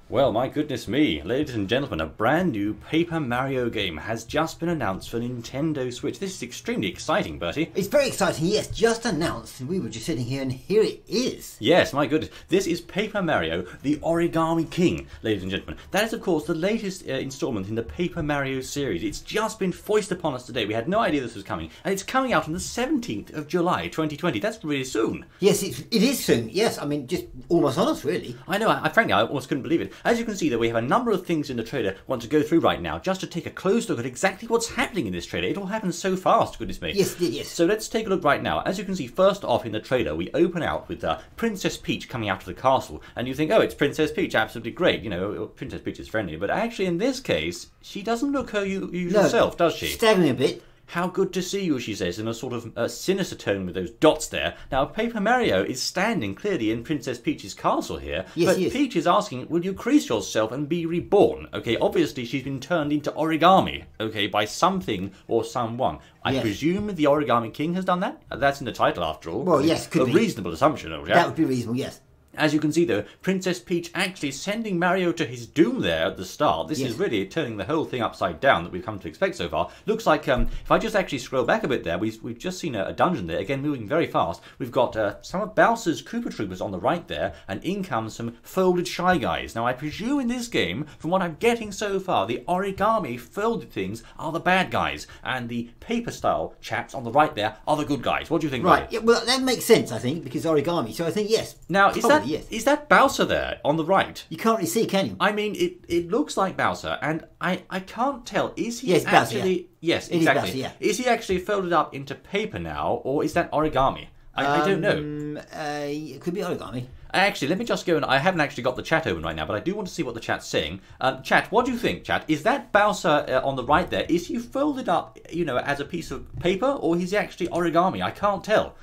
Well, my goodness me, ladies and gentlemen, a brand new Paper Mario game has just been announced for Nintendo Switch. This is extremely exciting, Bertie. It's very exciting, yes, just announced. We were just sitting here and here it is. Yes, my goodness. This is Paper Mario, the Origami King, ladies and gentlemen. That is, of course, the latest installment in the Paper Mario series. It's just been foisted upon us today. We had no idea this was coming, and it's coming out on the 17th of July, 2020. That's really soon. Yes, it is soon, yes. I mean, just almost on us, really. I know, frankly, I almost couldn't believe it. As you can see, that we have a number of things in the trailer I want to go through right now, just to take a close look at exactly what's happening in this trailer. It all happens so fast, goodness me. Yes, yes. So let's take a look right now. As you can see, first off in the trailer, we open out with Princess Peach coming out of the castle, and you think, oh, it's Princess Peach, absolutely great. You know, Princess Peach is friendly, but actually in this case, she doesn't look her usual self, does she? Staggering a bit. How good to see you, she says, in a sort of sinister tone with those dots there. Now, Paper Mario is standing clearly in Princess Peach's castle here, but Peach is asking, will you crease yourself and be reborn? Okay, obviously she's been turned into origami, okay, by something or someone. I presume the Origami King has done that? That's in the title, after all. Well, yes, could be. A reasonable assumption, old chap. That would be reasonable, yes. As you can see, though, Princess Peach actually sending Mario to his doom there at the start. This is really turning the whole thing upside down that we've come to expect so far. Looks like, if I just actually scroll back a bit there, we've just seen a dungeon there, again moving very fast. We've got some of Bowser's Koopa Troopers on the right there, and in comes some folded Shy Guys. Now, I presume in this game, from what I'm getting so far, the origami folded things are the bad guys, and the paper-style chaps on the right there are the good guys. What do you think, Right, yeah, well, that makes sense, I think, because origami, so I think yes. Now, is that Bowser there on the right? You can't really see, can you? I mean, it looks like Bowser, and I can't tell. Is he actually... Bowser, yeah. Yes, exactly. Is, Bowser, yeah. Is he actually folded up into paper now, or is that origami? I don't know. It could be origami. Actually, let me just go and... I haven't actually got the chat open right now, but I do want to see what the chat's saying. Chat, what do you think, chat? Is that Bowser on the right there, is he folded up, you know, as a piece of paper, or is he actually origami? I can't tell.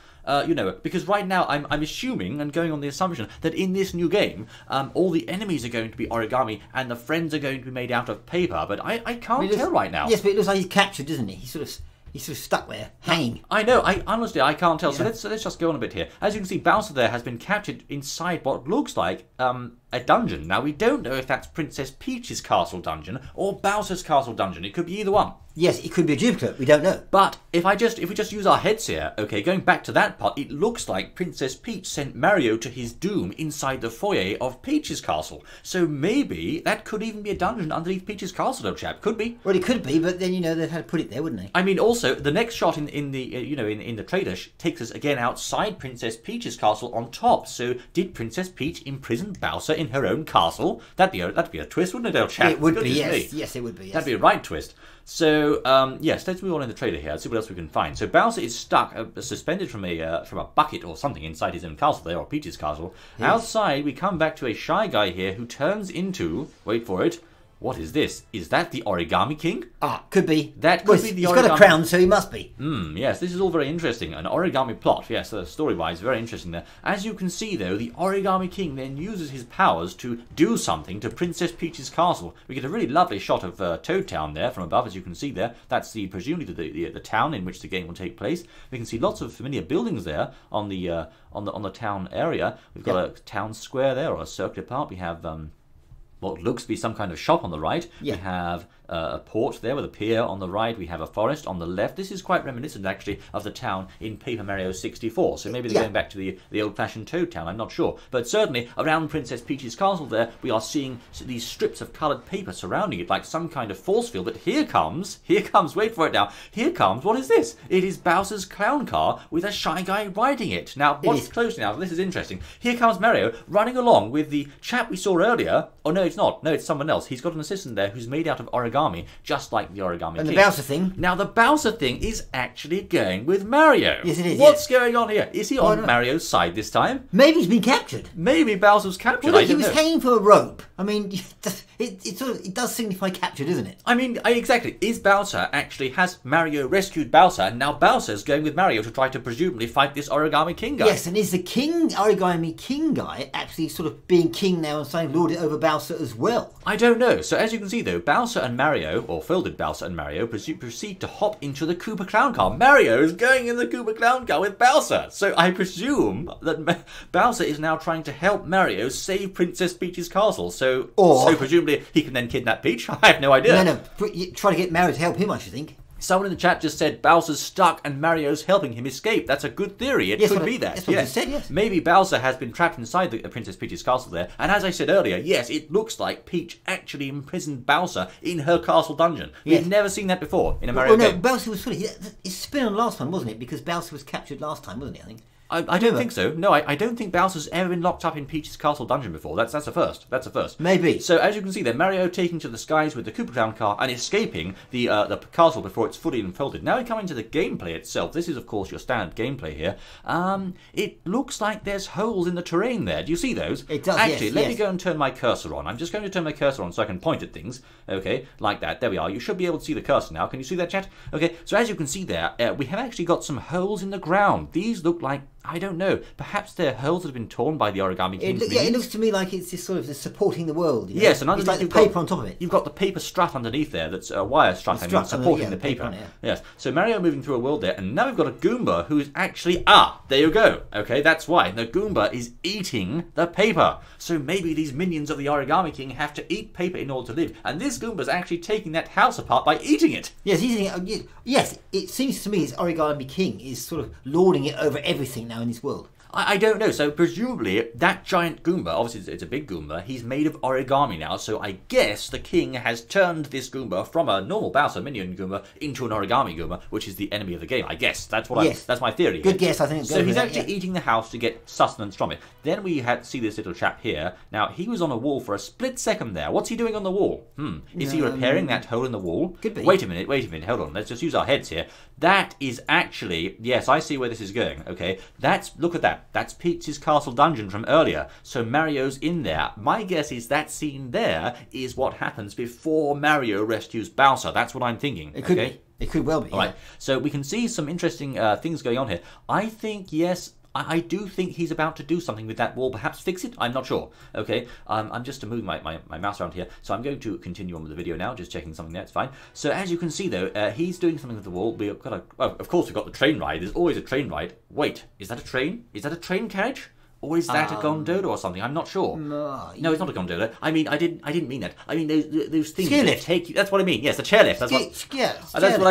You know, because right now I'm assuming and going on the assumption that in this new game, all the enemies are going to be origami and the friends are going to be made out of paper, but I can't tell right now. Yes, but it looks like he's captured, doesn't he? He's sort of stuck there, hanging. I know, honestly, I can't tell. Yeah. So let's just go on a bit here. As you can see, Bowser there has been captured inside what looks like a dungeon. Now, we don't know if that's Princess Peach's castle dungeon or Bowser's castle dungeon. It could be either one. Yes, it could be a duplicate. We don't know. But if we just use our heads here, okay, going back to that part, it looks like Princess Peach sent Mario to his doom inside the foyer of Peach's castle. So maybe that could even be a dungeon underneath Peach's castle, old chap. Could be. Well, it could be, but then, you know, they'd have to put it there, wouldn't they? I mean, also, the next shot in the trailer takes us again outside Princess Peach's castle on top. So did Princess Peach imprison Bowser in her own castle? That'd be a twist, wouldn't it, old chap? It would be, yes. Yes, it would be, yes. That'd be a right twist. So, yes, let's move on in the trailer here. Let's see what else we can find. So Bowser is stuck, suspended from a bucket or something inside his own castle there, or Peach's castle. Yes. Outside, we come back to a Shy Guy here who turns into, wait for it, what is this? Is that the Origami King? Ah, could be. That could be the Origami... He's got a crown, so he must be. Yes, this is all very interesting. An origami plot, yes, story-wise, very interesting there. As you can see, though, the Origami King then uses his powers to do something to Princess Peach's castle. We get a really lovely shot of Toad Town there from above, as you can see there. That's presumably the town in which the game will take place. We can see lots of familiar buildings there on the town area. We've got a town square there, or a circular part. We have... what looks to be some kind of shop on the right. We have a port there with a pier on the right. We have a forest on the left. This is quite reminiscent, actually, of the town in Paper Mario 64. So maybe they're going back to the old-fashioned Toad Town. I'm not sure. But certainly, around Princess Peach's castle there, we are seeing these strips of coloured paper surrounding it, like some kind of force field. But here comes, wait for it now, here comes, what is this? It is Bowser's clown car with a Shy Guy riding it. Now, watch closely now. This is interesting. Here comes Mario running along with the chap we saw earlier. Oh, no, it's not. No, it's someone else. He's got an assistant there who's made out of origami, just like the Origami King. And the Bowser thing. Now, the Bowser thing is actually going with Mario. Yes, it is. What's going on here? Is he on Mario's side this time? Maybe he's been captured. Maybe Bowser's captured. Well, he was hanging for a rope. I mean, it does signify capture, doesn't it? I mean, exactly. Is Bowser has Mario rescued Bowser, and now Bowser's going with Mario to try to presumably fight this Origami King guy? Yes, and is the Origami King guy actually sort of being king now and saying lord it over Bowser as well? I don't know. So as you can see, though, Bowser and Mario, or folded Bowser and Mario, proceed to hop into the Koopa Clown car. Mario is going in the Koopa Clown car with Bowser. So I presume that Bowser is now trying to help Mario save Princess Peach's castle. So So Or- presumably he can then kidnap Peach. I have no idea. No, try to get Mario to help him, I should think. Someone in the chat just said Bowser's stuck and Mario's helping him escape. That's a good theory. It could be that. That's what I said, yes. Maybe Bowser has been trapped inside the Princess Peach's castle there. And as I said earlier, yes, it looks like Peach actually imprisoned Bowser in her castle dungeon. Yes. We've never seen that before in a Mario Well, no, game. Bowser was fully... It's spin on the last one, wasn't it? Because Bowser was captured last time, wasn't he, I think? I don't think so. No, I don't think Bowser's ever been locked up in Peach's castle dungeon before. That's a first. That's a first. Maybe. So as you can see there, Mario taking to the skies with the Koopa Clown car and escaping the castle before it's fully unfolded. Now we come into the gameplay itself. This is of course your standard gameplay here. It looks like there's holes in the terrain there. Do you see those? It does. Actually, yes, let me go and turn my cursor on. I'm just going to turn my cursor on so I can point at things. Okay, like that. There we are. You should be able to see the cursor now. Can you see that, chat? Okay. So as you can see there, we have actually got some holes in the ground. These look like, I don't know, perhaps they're holes that have been torn by the Origami King's Yeah, it looks to me like it's just sort of supporting the world. You know? Yes, and it's underneath like the paper on top of it. You've got the paper strut underneath there that's a wire strut, supporting the paper. On it, yeah. Yes, so Mario moving through a world there, and now we've got a Goomba who is actually, there you go. Okay, that's why. The Goomba is eating the paper. So maybe these minions of the Origami King have to eat paper in order to live, and this Goomba's actually taking that house apart by eating it. Yes, he's eating it. Yes, it seems to me as Origami King is sort of lording it over everything now in this world. I don't know. So presumably that giant Goomba, obviously it's a big Goomba, he's made of origami now. So I guess the king has turned this Goomba from a normal Bowser minion Goomba into an origami Goomba, which is the enemy of the game. I guess that's what that's my theory. Good guess, I think. So he's actually eating the house to get sustenance from it. Then we see this little chap here. Now he was on a wall for a split second there. What's he doing on the wall? Is he repairing that hole in the wall? Could be. Wait a minute. Hold on. Let's just use our heads here. That is actually, yes, I see where this is going. Okay, look at that. That's Peach's castle dungeon from earlier. So Mario's in there. My guess is that scene there is what happens before Mario rescues Bowser. That's what I'm thinking. It could be. It could well be. All right. So we can see some interesting things going on here. I think, yes, I do think he's about to do something with that wall, perhaps fix it. I'm not sure. Okay, I'm just moving my mouse around here, so I'm going to continue on with the video now, just checking something there. It's fine. So as you can see, though, he's doing something with the wall. We've got of course, we've got the train ride. There's always a train ride. Wait, is that a train? Is that a train carriage? Or is that a gondola or something? I'm not sure. No, it's not a gondola. I mean, I didn't mean that. I mean those things that take you. That's what I mean. Yes, a chairlift.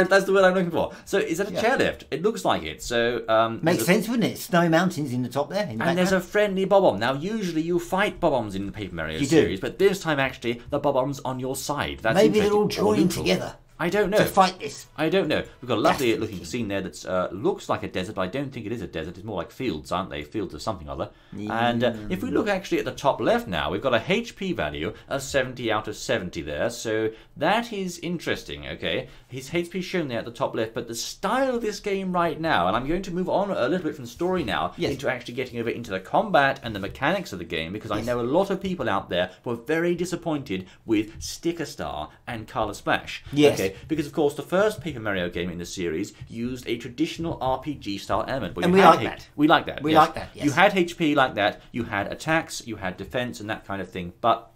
That's the word I'm looking for. So is that a chairlift? It looks like it. So makes sense, wouldn't it? Snowy mountains in the top there. And there's a friendly Bob-omb. Now, usually you fight Bob-ombs in the Paper Mario series, but this time actually the Bob-omb's on your side. That's maybe they're all joined together. I don't know. To fight this. I don't know. We've got a lovely looking scene there that looks like a desert, but I don't think it is a desert. It's more like fields, aren't they? Fields of something or other. Yeah. And if we look actually at the top left now, we've got a HP value of 70 out of 70 there. So that is interesting, okay? His HP shown there at the top left, but the style of this game right now, and I'm going to move on a little bit from story now into actually getting over into the combat and the mechanics of the game, because I know a lot of people out there were very disappointed with Sticker Star and Color Splash. Yes. Okay? Because, of course, the first Paper Mario game in the series used a traditional RPG-style element. And we like that. We like that. We like that, yes. You had HP like that, you had attacks, you had defense and that kind of thing, but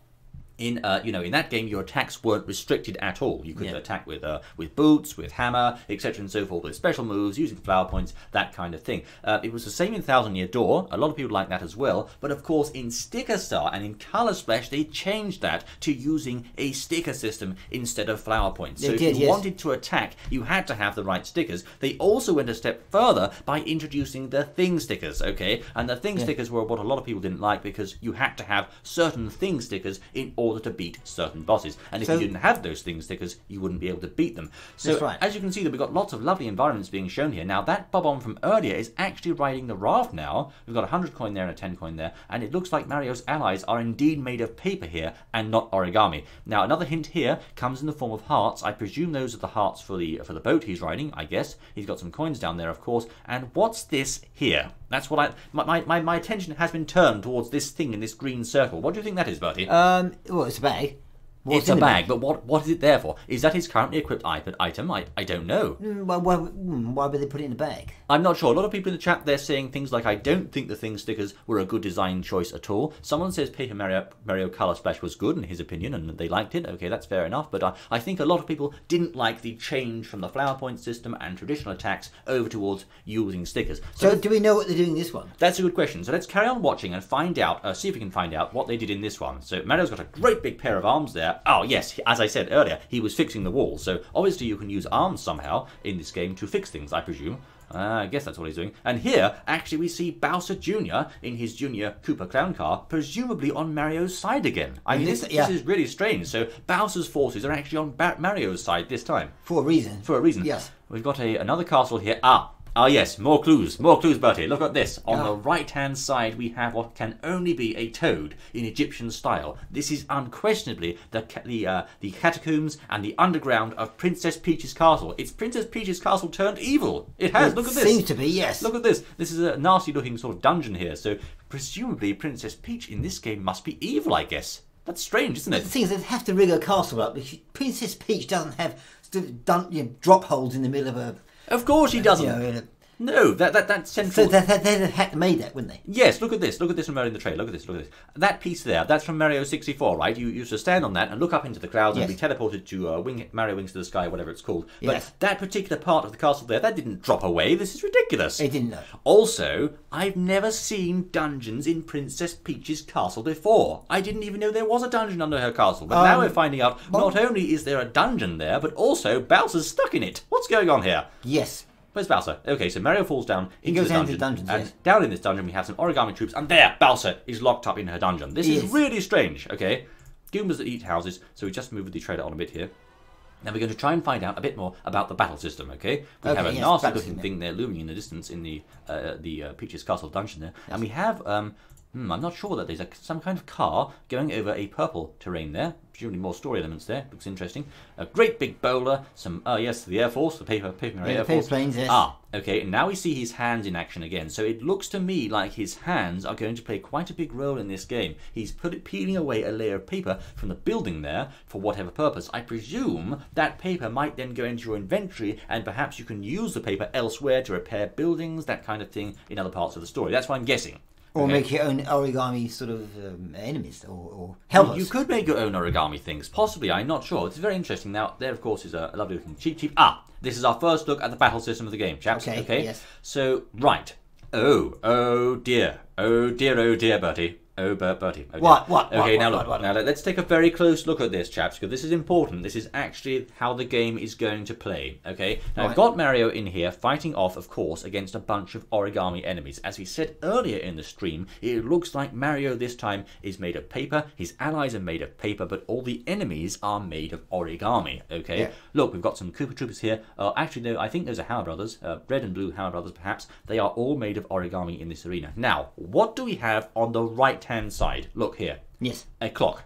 in in that game, your attacks weren't restricted at all. You could attack with boots, with hammer, etc., and so forth, with special moves, using flower points, that kind of thing. It was the same in Thousand Year Door. A lot of people like that as well. But of course, in Sticker Star and in Color Splash, they changed that to using a sticker system instead of flower points. So if you wanted to attack, you had to have the right stickers. They also went a step further by introducing the thing stickers. Okay, and the thing stickers were what a lot of people didn't like, because you had to have certain thing stickers in order to beat certain bosses, and if you didn't have those thing stickers, you wouldn't be able to beat them. So as you can see, that we've got lots of lovely environments being shown here. Now that Bob-omb from earlier is actually riding the raft now. We've got a 100 coin there and a 10 coin there, and it looks like Mario's allies are indeed made of paper here and not origami. Now another hint here comes in the form of hearts. I presume those are the hearts for the boat he's riding, I guess. He's got some coins down there, of course. And what's this here? That's what my attention has been turned towards this thing in this green circle. What do you think that is, Bertie? Well, it's a bag. What's it's a bag, but what is it there for? Is that his currently equipped item? I don't know. Why would they put it in a bag? I'm not sure. A lot of people in the chat, they're saying things like, I don't think the thing stickers were a good design choice at all. Someone says Paper Mario Color Splash was good in his opinion, and they liked it. Okay, that's fair enough. But I think a lot of people didn't like the change from the flower point system and traditional attacks over towards using stickers. So do we know what they're doing in this one? That's a good question. So let's carry on watching and find out, see if we can find out what they did in this one. So Mario's got a great big pair of arms there. Oh yes, as I said earlier, he was fixing the wall. So obviously you can use arms somehow in this game to fix things, I presume. I guess that's what he's doing. And here, actually, we see Bowser Jr. in his Junior Koopa clown car, presumably on Mario's side again. I mean, this is really strange. So Bowser's forces are actually on Mario's side this time. For a reason. For a reason. Yes. We've got another castle here. Ah, yes, more clues. More clues, Bertie. Look at this. On the right-hand side, we have what can only be a toad in Egyptian style. This is unquestionably the catacombs and the underground of Princess Peach's castle. It's Princess Peach's castle turned evil. It has. Look at this. Seems to be, yes. Look at this. This is a nasty-looking sort of dungeon here. So presumably Princess Peach in this game must be evil, I guess. That's strange, isn't it? The thing is, they have to rig a castle up because Princess Peach doesn't have drop holes in the middle of a... Of course she doesn't. No, that central... So they'd have made that, wouldn't they? Yes, look at this. Look at this from Mario in the tray. Look at this, look at this. That piece there, that's from Mario 64, right? You used to stand on that and look up into the clouds and be teleported to Mario Wings to the Sky, whatever it's called. But that particular part of the castle there, that didn't drop away. This is ridiculous. It didn't, no. Also, I've never seen dungeons in Princess Peach's castle before. I didn't even know there was a dungeon under her castle. But now we're finding out not only is there a dungeon there, but also Bowser's stuck in it. What's going on here? Yes. Where's Bowser? Okay, so Mario falls down into the dungeon. Dungeons, and down in this dungeon we have some origami troops, and there, Bowser is locked up in her dungeon. This is really strange, okay? Goombas that eat houses, so we just move the trailer on a bit here. Now we're going to try and find out a bit more about the battle system, okay? We have a nasty looking thing there looming in the distance in the Peach's Castle dungeon there. And we have, I'm not sure that there's some kind of car going over a purple terrain there. Presumably more story elements there. Looks interesting. A great big boulder. Some, yes, the Air Force, the paper Air Force. Planes, yes. Okay, and now we see his hands in action again. So it looks to me like his hands are going to play quite a big role in this game. He's peeling away a layer of paper from the building there for whatever purpose. I presume that paper might then go into your inventory and perhaps you can use the paper elsewhere to repair buildings, that kind of thing, in other parts of the story. That's what I'm guessing. Or make your own origami sort of enemies or helpers. You could make your own origami things, possibly, I'm not sure. It's very interesting. Now, there of course is a lovely looking cheap. This is our first look at the battle system of the game, chaps. Okay. Yes. So, right. Oh dear, Bertie. Oh, Bertie. Okay. What? Okay, now look. Now let's take a very close look at this, chaps, because this is important. This is actually how the game is going to play. Okay. Now I've got Mario in here fighting off, of course, against a bunch of origami enemies. As we said earlier in the stream, it looks like Mario this time is made of paper. His allies are made of paper, but all the enemies are made of origami. Okay. Yeah. Look, we've got some Koopa Troopers here. Actually, no, I think those are Hammer Brothers, red and blue Hammer Brothers, perhaps. They are all made of origami in this arena. Now, what do we have on the right-hand side? Look here. Yes. A clock.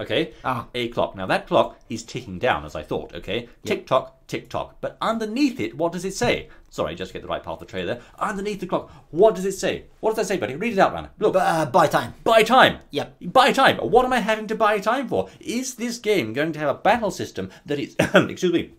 Okay? A clock. Now that clock is ticking down, as I thought, okay? Tick-tock, tick-tock. But underneath it, what does it say? Sorry, just get the right part of the tray there. Underneath the clock, what does it say? What does that say, buddy? Read it out, man. Look. Buy time. Buy time. Yep. Buy time. What am I having to buy time for? Is this game going to have a battle system that is, excuse me,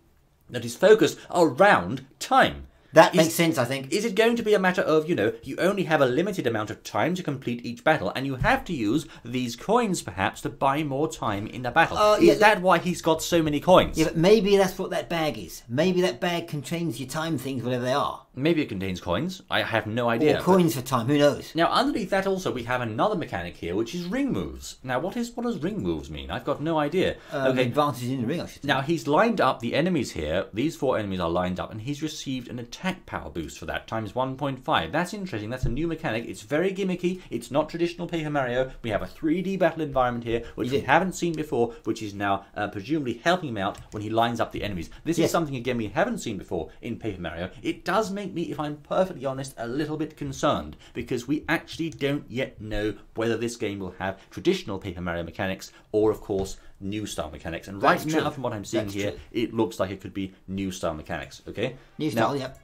that is focused around time? That makes sense, I think. Is it going to be a matter of, you only have a limited amount of time to complete each battle, and you have to use these coins, perhaps, to buy more time in the battle? Is that why he's got so many coins? Yeah, but maybe that's what that bag is. Maybe that bag contains your time things, whatever they are. Maybe it contains coins. I have no idea. Or coins for time, who knows? Now, underneath that also, we have another mechanic here, which is ring moves. Now, what does ring moves mean? I've got no idea. Okay. Advantage in the ring, I should say. Now, he's lined up the enemies here. These 4 enemies are lined up, and he's received an attack power boost for that, times 1.5. That's interesting. That's a new mechanic. It's very gimmicky. It's not traditional Paper Mario. We have a 3D battle environment here, which we haven't seen before, which is now presumably helping him out when he lines up the enemies. This is something, again, we haven't seen before in Paper Mario. It does make me, if I'm perfectly honest, a little bit concerned, because we actually don't yet know whether this game will have traditional Paper Mario mechanics or, of course, new style mechanics. And right now, from what I'm seeing here, it looks like it could be new style mechanics. Okay? New style, yep.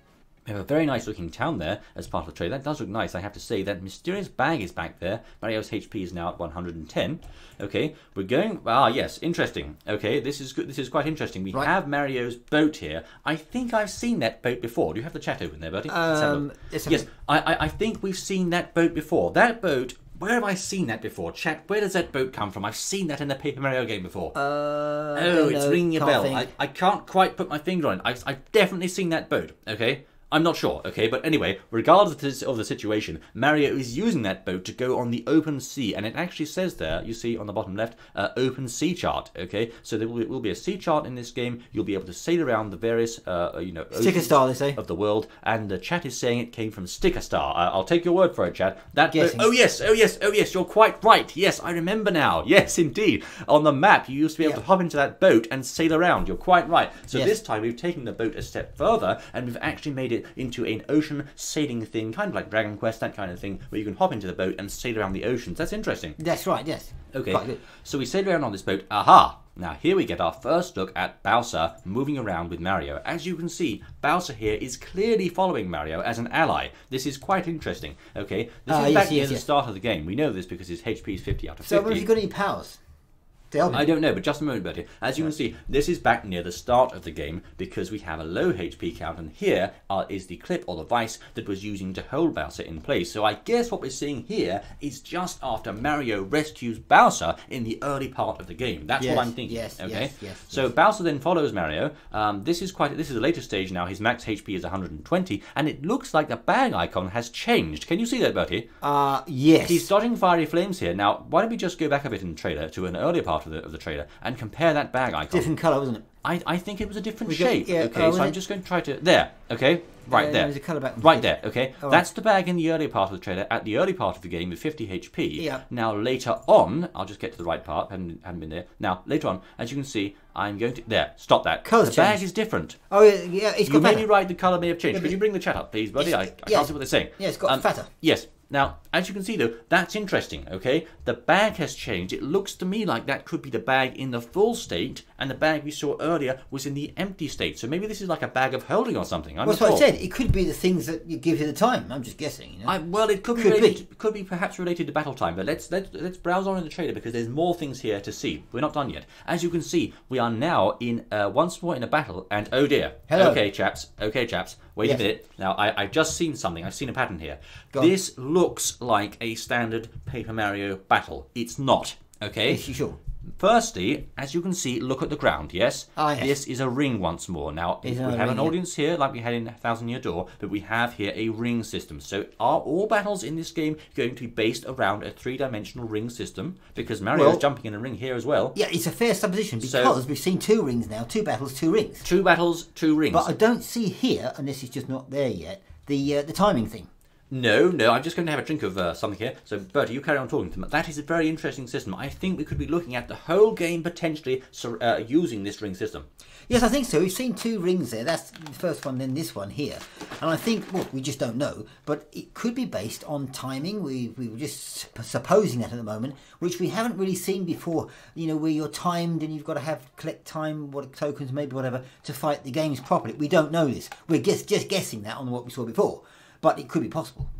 We have a very nice looking town there as part of the trailer. That does look nice, I have to say. That mysterious bag is back there. Mario's HP is now at 110. Okay, we're going... Ah, yes, interesting. Okay, this is good. This is quite interesting. We have Mario's boat here. I think I've seen that boat before. Do you have the chat open there, Bertie? Yes, I think we've seen that boat before. That boat... Where have I seen that before? Chat, where does that boat come from? I've seen that in the Paper Mario game before. It's ringing a bell. I can't quite put my finger on it. I've definitely seen that boat, okay? I'm not sure, okay? But anyway, regardless of the situation, Mario is using that boat to go on the open sea. And it actually says there, you see on the bottom left, open sea chart, okay? So there will be a sea chart in this game. You'll be able to sail around the various, Sticker Star, they say, of the world. And the chat is saying it came from Sticker Star. I'll take your word for it, chat. That boat, oh yes, you're quite right. Yes, I remember now. Yes, indeed. On the map, you used to be able to hop into that boat and sail around. You're quite right. So this time, we've taken the boat a step further, and we've actually made it into an ocean sailing thing, kind of like Dragon Quest, that kind of thing, where you can hop into the boat and sail around the oceans. That's interesting. That's right, yes. Okay, so we sail around on this boat. Aha! Now here we get our first look at Bowser moving around with Mario. As you can see, Bowser here is clearly following Mario as an ally. This is quite interesting. Okay, this is back near the start of the game. We know this because his HP is 50 out of 50. So have you got any powers? I don't know, but just a moment, Bertie. As you can see, this is back near the start of the game because we have a low HP count, and here is the clip or the vice that was using to hold Bowser in place. So I guess what we're seeing here is just after Mario rescues Bowser in the early part of the game. That's what I'm thinking. Okay. So Bowser then follows Mario. This is a later stage now. His max HP is 120, and it looks like the bag icon has changed. Can you see that, Bertie? Yes. He's dodging fiery flames here. Now, why don't we just go back a bit in the trailer to an earlier part of the trailer and compare that bag icon. Different colour, wasn't it? I think it was a different shape. Okay, so I'm just going to try to... There, okay? Right there. There's a colour back. Right there, okay? That's the bag in the early part of the trailer, at the early part of the game with 50 HP. Yeah. Now, later on, I'll just get to the right part, haven't been there. Now, later on, as you can see, I'm going to... There, stop that. Colour's the bag is different. Oh, yeah, it's got You fatter. may be right, the colour may have changed. Could you bring the chat up, please, buddy? I can't see what they're saying. Yeah, it's got fatter. Yes. Now, as you can see, though, that's interesting, okay? The bag has changed. It looks to me like that could be the bag in the full state, and the bag we saw earlier was in the empty state. So maybe this is like a bag of holding or something. I'm Well, that's what I said. It could be the things that you give you the time. I'm just guessing, you know? Well, it could be perhaps related to battle time, but let's browse on in the trailer because there's more things here to see. We're not done yet. As you can see, we are now in once more in a battle, and oh dear. Hello. Okay, chaps. Wait a minute. Now, I've just seen something. I've seen a pattern here. This looks like a standard Paper Mario battle. It's not, okay? Is you sure? Firstly, as you can see, look at the ground, yes? Yes. This is a ring once more. Now, we have an audience here, like we had in Thousand Year Door, but we have here a ring system. So are all battles in this game going to be based around a three-dimensional ring system? Because Mario is jumping in a ring here as well. Yeah, it's a fair supposition because we've seen 2 rings now. 2 battles, 2 rings. 2 battles, 2 rings. But I don't see here, unless it's just not there yet, the timing thing. No, I'm just going to have a drink of something here. So, Bertie, you carry on talking to me. That is a very interesting system. I think we could be looking at the whole game potentially using this ring system. Yes, I think so. We've seen 2 rings there. That's the first one, then this one here. And I think, well, we just don't know, but it could be based on timing. We were just supposing that at the moment, which we haven't really seen before. You know, where you're timed and you've got to collect time, tokens, maybe whatever, to fight the games properly. We don't know this. We're just guessing that on what we saw before. But it could be possible.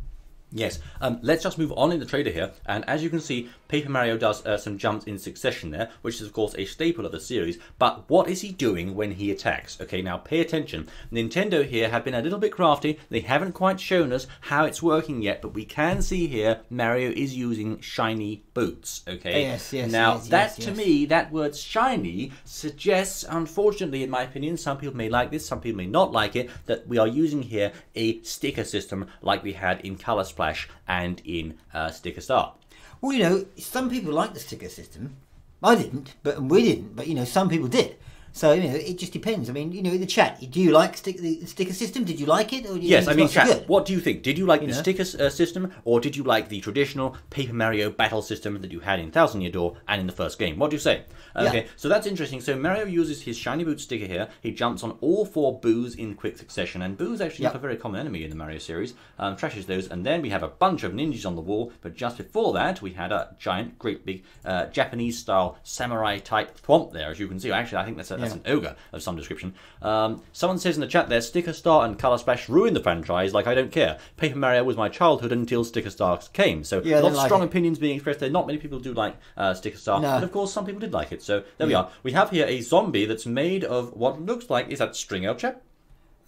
Yes, let's just move on in the trailer here, and as you can see, Paper Mario does some jumps in succession there, which is of course a staple of the series, but what is he doing when he attacks? Okay, now pay attention. Nintendo here have been a little bit crafty. They haven't quite shown us how it's working yet, but we can see here Mario is using shiny boots, okay? Yes. Now, to me, that word shiny suggests, unfortunately, in my opinion, some people may like this, some people may not like it, that we are using here a sticker system like we had in Color Splash and in Sticker Star. Well, you know, some people like the sticker system. I didn't, we didn't, but, you know, some people did. So, you know, it just depends. I mean, you know, in the chat, do you like the sticker system? Did you like it? Or do you yes, think I mean, it's not so chat, good? what do you think? Did you like the sticker system, or did you like the traditional Paper Mario battle system that you had in Thousand Year Door and in the first game? What do you say? Okay, so that's interesting. So Mario uses his shiny boot sticker here. He jumps on all 4 boos in quick succession, and boos actually not a very common enemy in the Mario series. Trashes those, and then we have a bunch of ninjas on the wall, but just before that, we had a giant, great big Japanese-style samurai-type thwomp there, as you can see. Actually, I think that's that's an ogre of some description. Someone says in the chat there, Sticker Star and Color Splash ruined the franchise, like I don't care. Paper Mario was my childhood until Sticker Star came. So lots of strong opinions being expressed there. Not many people do like Sticker Star, but of course some people did like it. So there we are. We have here a zombie that's made of what looks like, is that string, chap?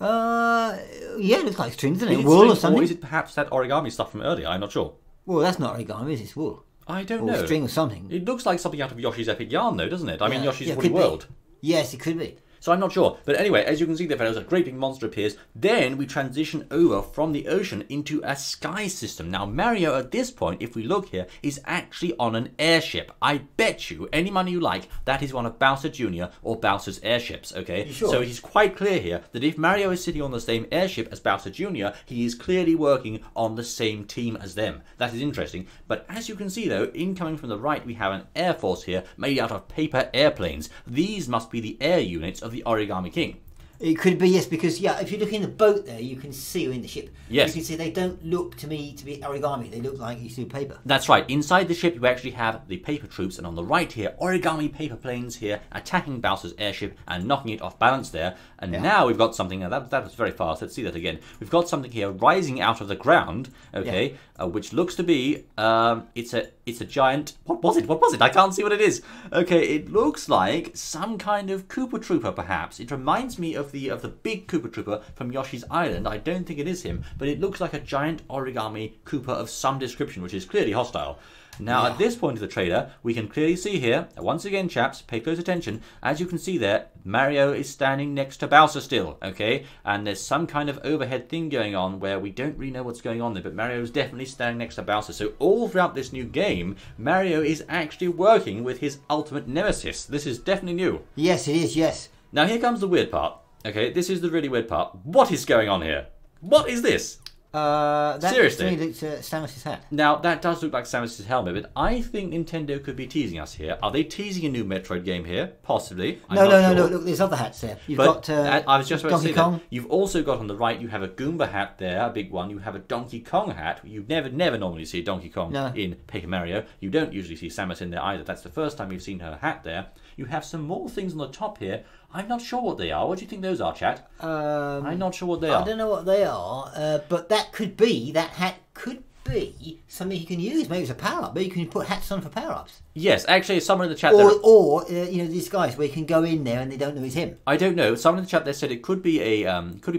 Yeah, it looks like string, doesn't it? Wool or something? Or is it perhaps that origami stuff from earlier? I'm not sure. Well, that's not origami, is it? It's wool. I don't know. Or string or something. It looks like something out of Yoshi's Epic Yarn, though, doesn't it? I mean, Yoshi's Woolly World. Yes, it could be. So I'm not sure. But anyway, as you can see there, fellows, a great big monster appears. Then we transition over from the ocean into a sky system. Now, Mario, at this point, if we look here, is actually on an airship. I bet you, any money you like, that is one of Bowser Jr. or Bowser's airships, okay? Sure? So it is quite clear here that if Mario is sitting on the same airship as Bowser Jr., he is clearly working on the same team as them. That is interesting. But as you can see, though, incoming from the right, we have an air force here made out of paper airplanes. These must be the air units of the Origami King. It could be, yes, because, if you look in the boat there, you can see, or in the ship, yes, you can see they don't look to me to be origami. They look like you see paper. That's right. Inside the ship, you actually have the paper troops, and on the right here, origami paper planes here attacking Bowser's airship and knocking it off balance there. And now we've got something, that was very fast, let's see that again. We've got something here rising out of the ground, okay, which looks to be, it's a giant, what was it? I can't see what it is. Okay, it looks like some kind of Koopa Trooper, perhaps. It reminds me of the big Koopa Trooper from Yoshi's Island. I don't think it is him, but it looks like a giant origami Koopa of some description, which is clearly hostile. Now, at this point of the trailer, we can clearly see here, once again, chaps, pay close attention, as you can see there, Mario is standing next to Bowser still, okay? And there's some kind of overhead thing going on where we don't really know what's going on there, but Mario is definitely standing next to Bowser. So all throughout this new game, Mario is actually working with his ultimate nemesis. This is definitely new. Yes, it is, yes. Now, here comes the weird part. Okay, this is the really weird part. What is going on here? What is this? Seriously? That looks Samus's hat. Now, that does look like Samus's helmet, but I think Nintendo could be teasing us here. Are they teasing a new Metroid game here? Possibly. No, look, there's other hats there. You've got I was just about to say Kong. that. You've also got on the right, you have a Goomba hat there, a big one. You have a Donkey Kong hat. You never normally see Donkey Kong in Paper Mario. You don't usually see Samus in there either. That's the first time you've seen her hat there. You have some more things on the top here. I'm not sure what they are. What do you think those are, chat? I'm not sure what they are. I don't know what they are, but that hat could be something you can use. Maybe it's a power-up. Maybe you can put hats on for power-ups. Yes, actually, someone in the chat or these guys where you can go in there and they don't know it's him. I don't know. Someone in the chat there said it could be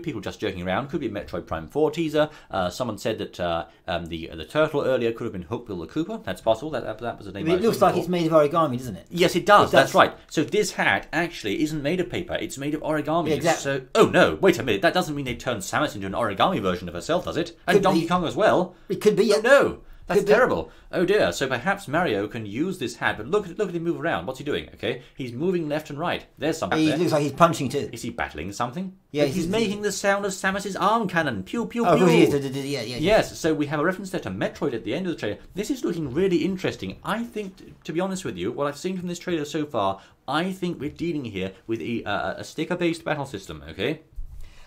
people just joking around. Could be a Metroid Prime 4 teaser. Someone said that the turtle earlier could have been Hookbill the Koopa. That's possible. That was a name. It looks like it's made of origami, doesn't it? Yes, it does. That's right. So this hat actually isn't made of paper. It's made of origami. Yeah, exactly. So, oh no, wait a minute. That doesn't mean they turned Samus into an origami version of herself, does it? And Donkey Kong as well. It could be. Oh, no. That's terrible. Oh dear. So perhaps Mario can use this hat, but look at him move around. What's he doing? Okay, he's moving left and right. There's something. He looks like he's punching too. Is he battling something? Yeah, he's making the sound of Samus's arm cannon. Pew pew pew. Oh, he is. Yeah. Yes. So we have a reference there to Metroid at the end of the trailer. This is looking really interesting. I think, to be honest with you, what I've seen from this trailer so far, I think we're dealing here with a sticker-based battle system. Okay.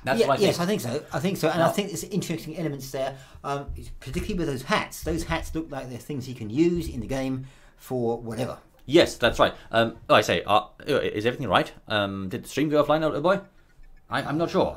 That's what I think. Yes, I think so. And I think there's interesting elements there, particularly with those hats. Those hats look like they're things you can use in the game for whatever. Yes, that's right. I say, is everything right? Did the stream go offline, little boy? I'm not sure.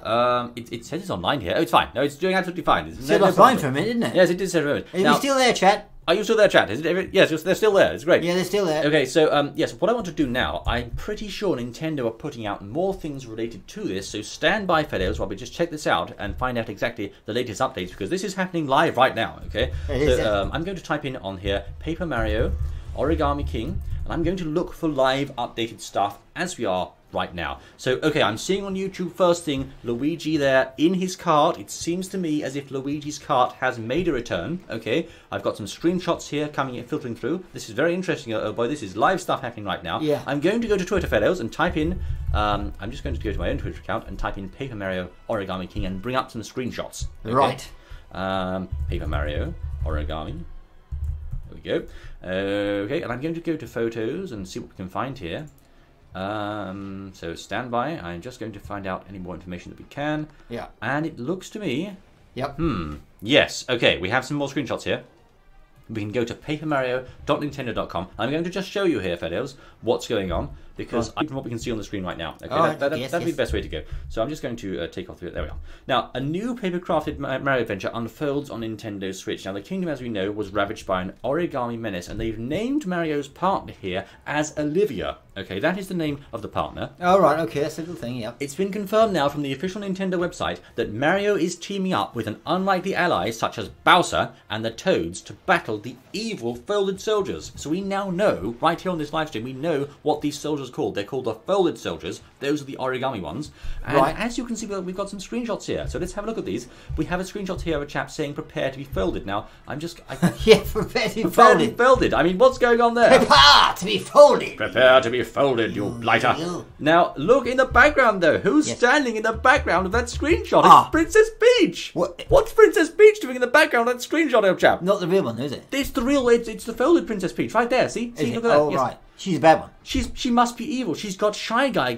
It says it's online here. Oh, it's fine. No, it's doing absolutely fine. It said offline for a minute, didn't it? Yes, it did say for a minute. Are we still there, chat? Are you still there, chat? Is it? Yes, they're still there. It's great. Yeah, they're still there. Okay, so yes, what I want to do now, I'm pretty sure Nintendo are putting out more things related to this, so stand by, fellows, while we just check this out and find out exactly the latest updates, because this is happening live right now, okay? I'm going to type in on here, Paper Mario, Origami King, and I'm going to look for live updated stuff as we are right now. So, okay, I'm seeing on YouTube first thing, Luigi there in his cart. It seems to me as if Luigi's cart has made a return, okay? I've got some screenshots here filtering through. This is very interesting, oh boy, this is live stuff happening right now. Yeah. I'm going to go to Twitter, fellows, and type in, I'm just going to go to my own Twitter account and type in Paper Mario Origami King and bring up some screenshots. Okay? Right. Paper Mario Origami. There we go. Okay, and I'm going to go to photos and see what we can find here. So stand by. I'm just going to find out any more information that we can. Yeah. And it looks to me... Yep. Yes. Okay, we have some more screenshots here. we can go to papermario.nintendo.com. I'm going to just show you here, fellows, what's going on, because from what we can see on the screen right now. Okay, that'd be the best way to go. So I'm just going to take off the... There we are. Now, a new paper-crafted Mario adventure unfolds on Nintendo Switch. Now, the kingdom, as we know, was ravaged by an origami menace, and they've named Mario's partner here as Olivia. Okay, that is the name of the partner. Oh, right, okay, that's a good thing, yeah. It's been confirmed now from the official Nintendo website that Mario is teaming up with an unlikely ally such as Bowser and the Toads to battle the evil Folded Soldiers. So we now know, right here on this live stream, we know what these soldiers are called. They're called the Folded Soldiers. Those are the origami ones. And as you can see, we've got some screenshots here. So let's have a look at these. We have a screenshot here of a chap saying, prepare to be folded. Now, I'm just... yeah, prepare to be folded. Folded. I mean, what's going on there? Prepare to be folded. Prepare to be folded, you blighter. Now, look in the background, though. Who's standing in the background of that screenshot? It's Princess Peach. What's Princess Peach doing in the background of that screenshot, old chap? Not the real one, is it? It's the real... It's the folded Princess Peach right there. See, look at that. Oh, right. She's a bad one. She must be evil. She's got shy guy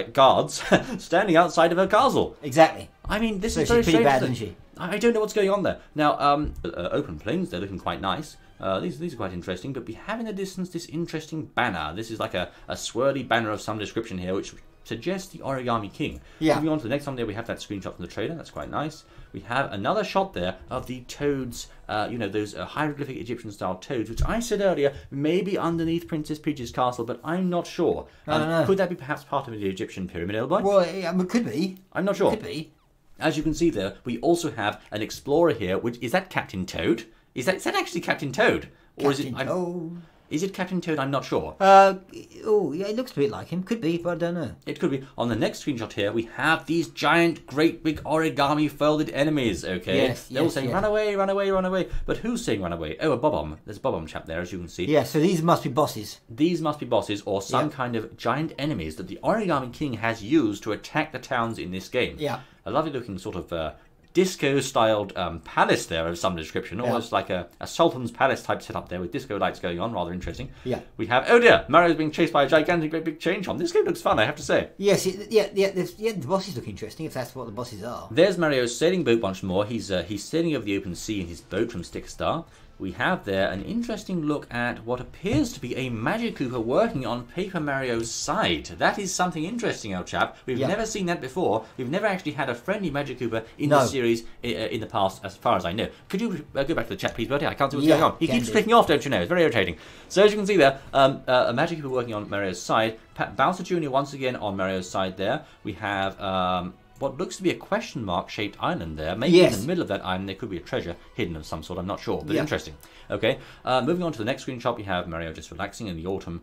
guards standing outside of her castle. Exactly. I mean, this is very strange. Bad, isn't she? I don't know what's going on there. Now, open planes, they're looking quite nice. These are quite interesting, but we have in the distance this interesting banner. This is like a swirly banner of some description here, which suggests the Origami King. Yeah. Moving on to the next one there, we have that screenshot from the trailer. That's quite nice. We have another shot there of the toads, those hieroglyphic Egyptian-style toads, which I said earlier may be underneath Princess Peach's castle, but I'm not sure. I don't know. Could that be perhaps part of the Egyptian pyramid, old boy? Well, it could be. I'm not sure. It could be. As you can see there, we also have an explorer here, which is that Captain Toad? Is that actually Captain Toad? Or Captain Toad. Is it Captain Toad? I'm not sure. Yeah, it looks a bit like him. Could be, but I don't know. It could be. On the next screenshot here, we have these giant, great big origami folded enemies, okay? Yes, They're all saying, run away, run away, run away. But who's saying run away? Oh, a Bob-omb. There's a Bob-omb chap there, as you can see. Yeah, so these must be bosses. These must be bosses or some kind of giant enemies that the Origami King has used to attack the towns in this game. Yeah. A lovely looking sort of... disco-styled palace there of some description, almost like a Sultan's Palace type setup there with disco lights going on, rather interesting. Yeah. We have, oh dear, Mario's being chased by a gigantic great big chain chomp. This game looks fun, I have to say. Yes, the bosses look interesting, if that's what the bosses are. There's Mario's sailing boat once more. He's sailing over the open sea in his boat from Stick Star. We have there an interesting look at what appears to be a Magic Koopa working on Paper Mario's side. That is something interesting, old chap. We've never seen that before. We've never actually had a friendly Magic Koopa in the series in the past, as far as I know. Could you go back to the chat, please, Bertie? I can't see what's going on. He keeps clicking off, don't you know? It's very irritating. So as you can see there, a Magic Koopa working on Mario's side. Bowser Jr. once again on Mario's side there. We have... what looks to be a question mark shaped island there. Maybe in the middle of that island there could be a treasure hidden of some sort. I'm not sure, but interesting. Okay, moving on to the next screenshot, we have Mario just relaxing in the autumn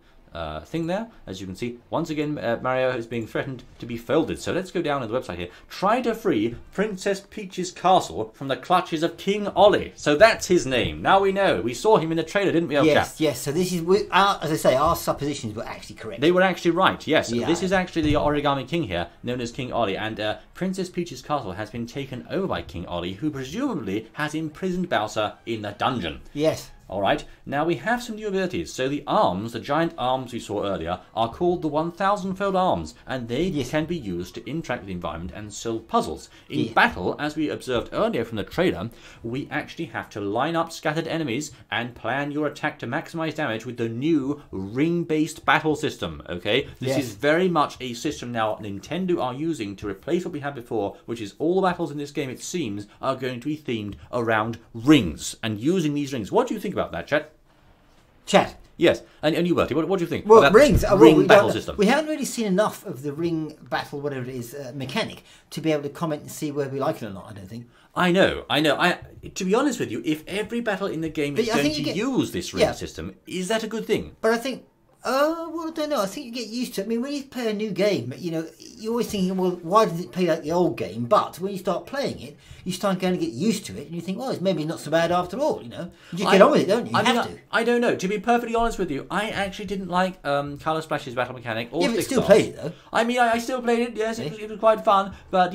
thing there. As you can see, once again, Mario is being threatened to be folded. So let's go down to the website here. Try to free Princess Peach's castle from the clutches of King Ollie. So that's his name. Now we know. We saw him in the trailer, didn't we, old chap? Yes. So this is, as I say, our suppositions were actually correct. They were actually right, yes. Yeah. This is actually the Origami King here, known as King Ollie. And Princess Peach's castle has been taken over by King Ollie, who presumably has imprisoned Bowser in the dungeon. Yes. Alright, now we have some new abilities. So the arms, the giant arms we saw earlier, are called the 1000-fold arms, and they can be used to interact with the environment and solve puzzles. In battle, as we observed earlier from the trailer, we actually have to line up scattered enemies and plan your attack to maximize damage with the new ring-based battle system, okay? This is very much a system now Nintendo are using to replace what we had before, which is all the battles in this game, it seems, are going to be themed around rings, and using these rings. What do you think about that, Chat? Chat. Yes, and you, Bertie, what do you think? Well, rings. Ring battle system. We haven't really seen enough of the ring battle, whatever it is, mechanic, to be able to comment and see whether we like it or not, I don't think. I know. To be honest with you, if every battle in the game is going to use this ring system, is that a good thing? But I think... well, I don't know. I think you get used to it. I mean, when you play a new game, you're always thinking, well, why did it play like the old game? But when you start playing it, you start going to get used to it, and you think, well, it's maybe not so bad after all, You just get on with it, don't you? You have to. I don't know. To be perfectly honest with you, I actually didn't like Color Splash's battle mechanic or but still played it, though. I mean, I still played it, yes, it was quite fun, but,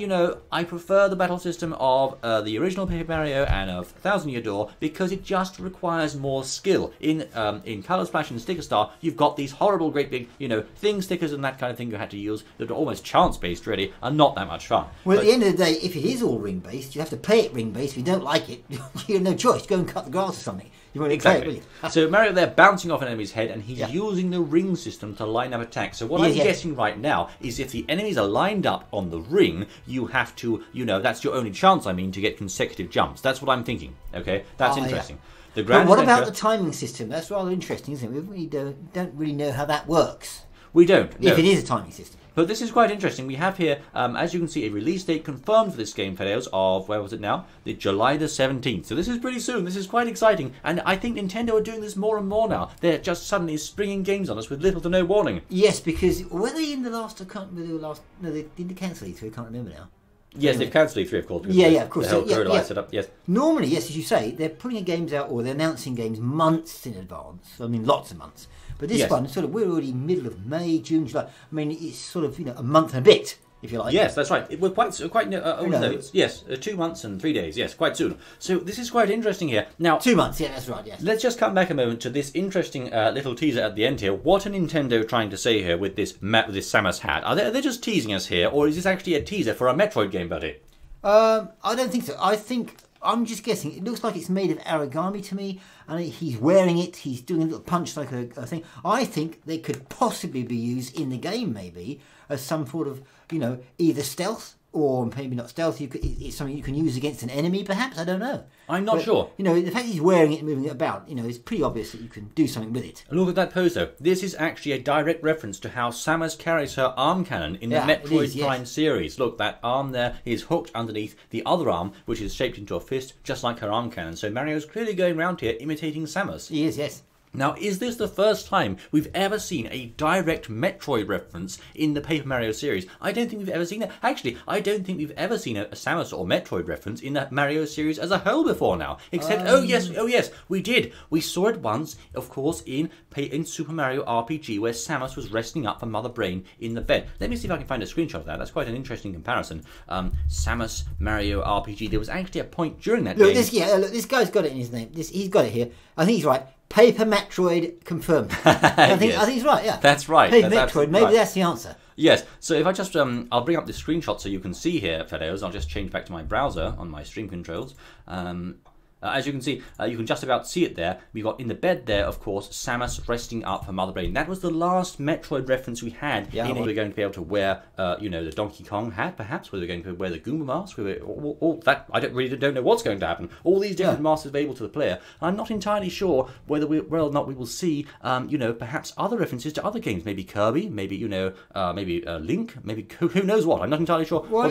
I prefer the battle system of the original Paper Mario and of 1000 Year Door because it just requires more skill. In Color Splash and Sticker Star, you've got these horrible, great big, thing stickers and that kind of thing you had to use that are almost chance-based, really, are not that much fun. Well, at the end of the day, if it is all ring-based, you have to play it ring-based. If you don't like it, you have no choice. Go and cut the grass or something. You won't play it, will you? So Mario there bouncing off an enemy's head, and he's using the ring system to line up attacks. So what I'm guessing right now is if the enemies are lined up on the ring, you have to, that's your only chance, to get consecutive jumps. That's what I'm thinking. Okay, that's interesting. But what about the timing system? That's rather interesting, isn't it? We don't really know how that works. We don't. No. If it is a timing system. But this is quite interesting. We have here, as you can see, a release date confirmed for this game, Fedeos, of, where was it now? The July the 17th. So this is pretty soon. This is quite exciting. And I think Nintendo are doing this more and more now. They're just suddenly springing games on us with little to no warning. Yes, because were they in the last, I can't remember the last, no, they didn't cancel E3, I can't remember now. Yes, they've cancelled E3, of course. Of course. Set up, yes. Normally, yes, as you say, they're putting games out, or they're announcing games months in advance. I mean, lots of months. But this one, we're already middle of May, June, July. I mean, it's a month and a bit, if you like. Yes, that's right. We're quite 2 months and 3 days. Yes, quite soon. So this is quite interesting here. Now, 2 months. Yeah, that's right. Yes. Let's just come back a moment to this interesting little teaser at the end here. What are Nintendo trying to say here with this Samus hat? Are they just teasing us here, or is this actually a teaser for a Metroid game, Bertie? I don't think so. I'm just guessing. It looks like it's made of origami to me, and he's wearing it. He's doing a little punch like a thing. I think they could possibly be used in the game, maybe as some sort of, either stealth or maybe not stealth. It's something you can use against an enemy, perhaps. I don't know. I'm not sure. The fact he's wearing it and moving it about, it's pretty obvious that you can do something with it. Look at that pose, though. This is actually a direct reference to how Samus carries her arm cannon in the Metroid Prime series. Look, that arm there is hooked underneath the other arm, which is shaped into a fist, just like her arm cannon. So Mario's clearly going around here imitating Samus. He is, yes. Now, is this the first time we've ever seen a direct Metroid reference in the Paper Mario series? I don't think we've ever seen it. Actually, I don't think we've ever seen a Samus or Metroid reference in the Mario series as a whole before now. Except, oh yes, we did. We saw it once, of course, in Super Mario RPG, where Samus was resting up for Mother Brain in the bed. Let me see if I can find a screenshot of that. That's quite an interesting comparison. Samus Mario RPG. There was actually a point during that game. This guy's got it in his name. He's got it here. I think he's right. Paper Metroid confirmed. I think he's right, yeah. That's right. Paper Metroid, maybe that's the answer. Yes, so if I just, I'll bring up this screenshot so you can see here, Fedeos. I'll just change back to my browser on my stream controls. As you can see, you can just about see it there. We've got in the bed there, of course, Samus resting up for Mother Brain. That was the last Metroid reference we had. Yeah, we're going to be able to wear, the Donkey Kong hat, perhaps. We're going to wear the Goomba mask. All that, I don't know what's going to happen. All these different masks available to the player. I'm not entirely sure whether or not we will see, perhaps other references to other games. Maybe Kirby, maybe, maybe Link, maybe who knows what. I'm not entirely sure. Well,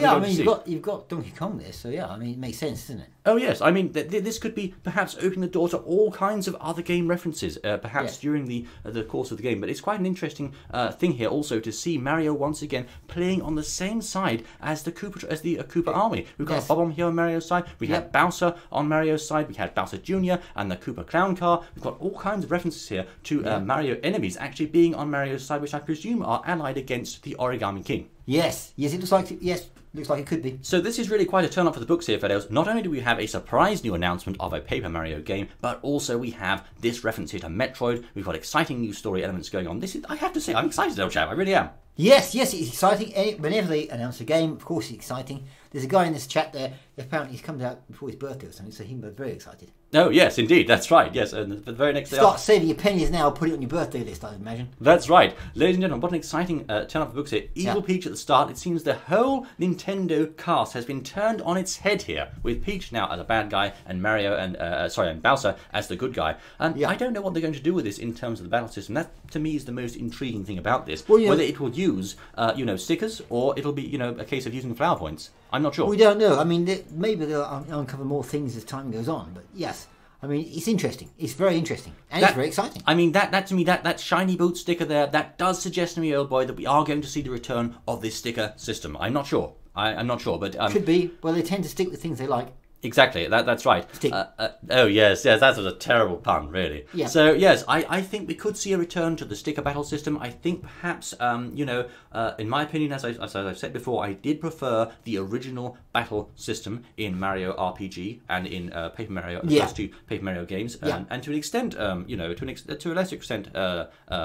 you've got Donkey Kong there, so yeah, it makes sense, doesn't it? Oh yes, this could be perhaps opening the door to all kinds of other game references, perhaps during the course of the game. But it's quite an interesting thing here also to see Mario once again playing on the same side as the Koopa army. We've got a Bob-omb here on Mario's side. We had Bowser on Mario's side. We had Bowser Jr. and the Koopa clown car. We've got all kinds of references here to Mario enemies actually being on Mario's side, which I presume are allied against the Origami King. Yes, it looks like looks like it could be. So this is really quite a turn up for the books here, Fedeos. Not only do we have a surprise new announcement of a Paper Mario game, but also we have this reference here to Metroid. We've got exciting new story elements going on. I have to say, I'm excited, old chap. I really am. Yes, it's exciting. Whenever they announce a game, of course it's exciting. There's a guy in this chat there, apparently he's come out before his birthday or something, so he's very excited. Oh, yes, indeed, that's right, yes. And the very next day... Start saving your pennies now, put it on your birthday list, I imagine. That's right. Ladies and gentlemen, what an exciting turn up the books here. Evil Peach at the start. It seems the whole Nintendo cast has been turned on its head here, with Peach now as a bad guy, and Mario and Bowser as the good guy. I don't know what they're going to do with this in terms of the battle system. That, to me, is the most intriguing thing about this. Well, whether it will use, stickers, or it'll be, a case of using flower points. I'm not sure. We don't know. I mean, maybe they'll uncover more things as time goes on. But yes, I mean, it's interesting. It's very interesting, and it's very exciting. I mean, that to me, that shiny boot sticker there, that does suggest to me, old boy, that we are going to see the return of this sticker system. I'm not sure. I'm not sure, but could be. Well, they tend to stick with things they like. Exactly, that's right. Stick. Oh yes, that was a terrible pun, really. Yeah. So yes, I think we could see a return to the sticker battle system. I think perhaps, in my opinion, as I've said before, I did prefer the original battle system in Mario RPG and in Paper Mario, the first two Paper Mario games, and to an extent, to a lesser extent,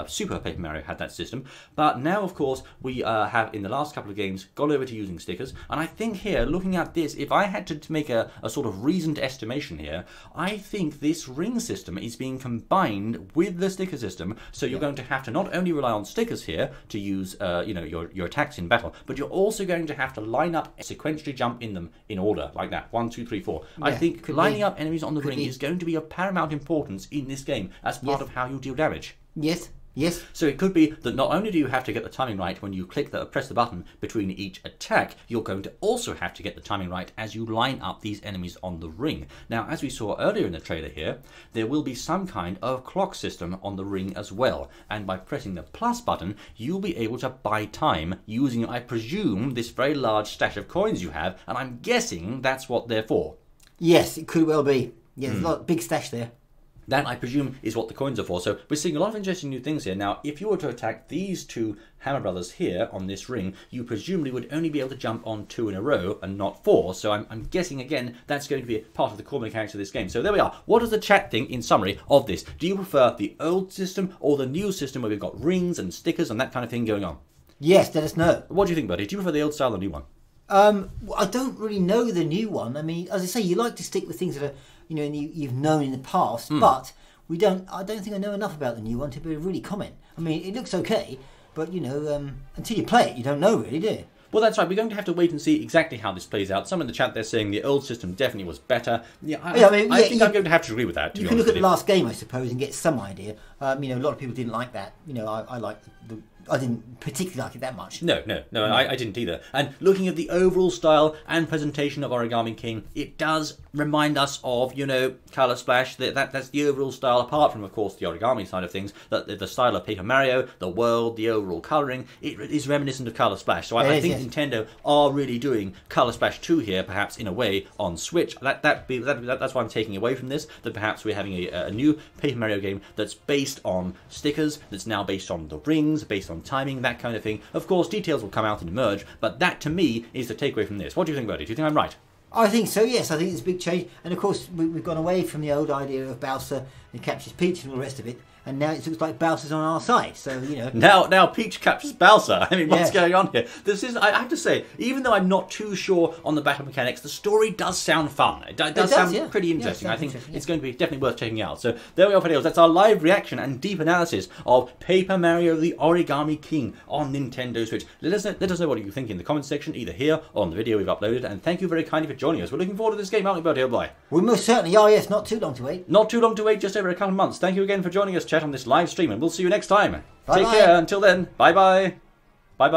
Super Paper Mario had that system. But now, of course, we have in the last couple of games gone over to using stickers, and I think here, looking at this, if I had to make a sort of reasoned estimation here, I think this ring system is being combined with the sticker system, so you're going to have to not only rely on stickers here to use your attacks in battle, but you're also going to have to line up, sequentially jump in them in order, like that, 1, 2, 3, 4. I think lining up enemies on the ring is going to be of paramount importance in this game as part of how you deal damage. Yes. Yes. So it could be that not only do you have to get the timing right when you press the button between each attack, you're going to also have to get the timing right as you line up these enemies on the ring. Now, as we saw earlier in the trailer here, there will be some kind of clock system on the ring as well. And by pressing the plus button, you'll be able to buy time using, I presume, this very large stash of coins you have. And I'm guessing that's what they're for. Yes, it could well be. Yeah, there's a lot, big stash there. That, I presume, is what the coins are for. So we're seeing a lot of interesting new things here. Now, if you were to attack these two Hammer Brothers here on this ring, you presumably would only be able to jump on 2 in a row and not 4. So I'm guessing, again, that's going to be part of the core mechanics of this game. So there we are. What does the chat think, in summary, of this? Do you prefer the old system or the new system where we've got rings and stickers and that kind of thing going on? Yes, let us know. What do you think, Bertie? Do you prefer the old style or the new one? I don't really know the new one. I mean, as I say, you like to stick with things that are, you've known in the past, but I don't think I know enough about the new one to be able to really comment. I mean, it looks okay, but until you play it, you don't know really, do you? Well, that's right. We're going to have to wait and see exactly how this plays out. Some in the chat, they're saying the old system definitely was better. Yeah, I think I'm going to have to agree with that. You can look at the last game, I suppose, and get some idea. A lot of people didn't like that. I didn't particularly like it that much. No, I didn't either. And looking at the overall style and presentation of Origami King, it does remind us of, Color Splash. That's the overall style, apart from, of course, the origami side of things. The style of Paper Mario, the world, the overall colouring, it is reminiscent of Color Splash. So I think Nintendo are really doing Color Splash 2 here, perhaps in a way, on Switch. That's why I'm taking away from this, that perhaps we're having a new Paper Mario game that's based on stickers, that's now based on the rings, based on timing, that kind of thing. Of course, details will come out and emerge, but that to me is the takeaway from this. What do you think, Bertie? Do you think I'm right? I think so, yes. I think it's a big change. And of course, we've gone away from the old idea of Bowser and captures Peach and all the rest of it. And now it looks like Bowser's on our side, so, Now Peach captures Bowser. I mean, what's going on here? I have to say, even though I'm not too sure on the battle mechanics, the story does sound fun. It does sound pretty interesting. I think it's going to be definitely worth checking out. So there we are, videos. That's our live reaction and deep analysis of Paper Mario the Origami King on Nintendo Switch. Let us know what you think in the comments section, either here or on the video we've uploaded. And thank you very kindly for joining us. We're looking forward to this game, aren't we, Bertie? Bye. We most certainly are, yes. Not too long to wait. Not too long to wait, just over a couple of months. Thank you again for joining us, chat, on this live stream, and we'll see you next time. Bye-bye. Take care. Until then, bye-bye.